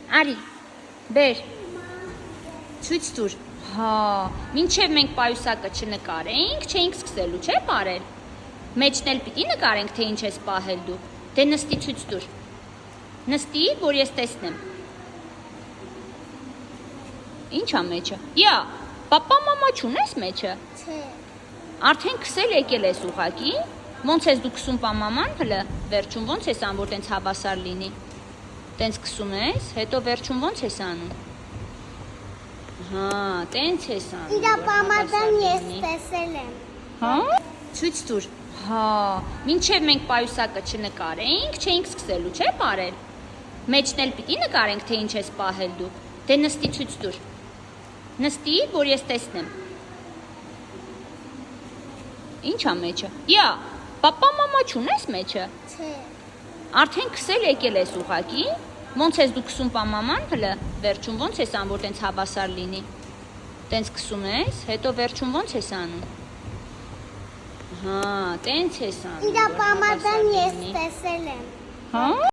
Արի, բեր, ցույց տուր, հա, մինչև մենք պայուսակը չնկարենք, չէինք սկսելու, չէ՞ պարել, մեջն էլ պիտի նկարենք, թե ինչ ես պահել դու, դե նստի ցույց տուր, նստի, որ ես տեսնեմ, ինչ ա մեջը, յա, պապա մամա չունես մեջը, Չէ, արդեն քսել եկել ես ուղակի, ոնց ես դու քսում պամաման հլը, վերջում ոնց ես ան, որ տենց հավասար լինի, տենց քսում ես, հետո վերջում ոնց ես անում, հա, տենց ես անում, իրա պամադան ես տեսել եմ, հա, ցույց տուր, հա, մինչև մենք պայուսակը չնկարենք, չէինք սկսելու, չէ՞ պարել, մեջն էլ պիտի նկարենք, թե ինչ ես պահել դու, դե նստի ցույց տուր, նստի, որ ես տեսնեմ, ինչ ա մեջը, յա, պապա մամա չունես մեջը, չէ, արդեն քսել եկել ես ուղակի, ոնց ես դու քսում պամաման հլը, վերջում ոնց ես ան, որ տենց հավասար լինի, տենց քսում ես, հետո վերջում ոնց ես անում, հա, տենց ես անում, իրա որ պամադան հավասար ես լինի, տեսել եմ, հա,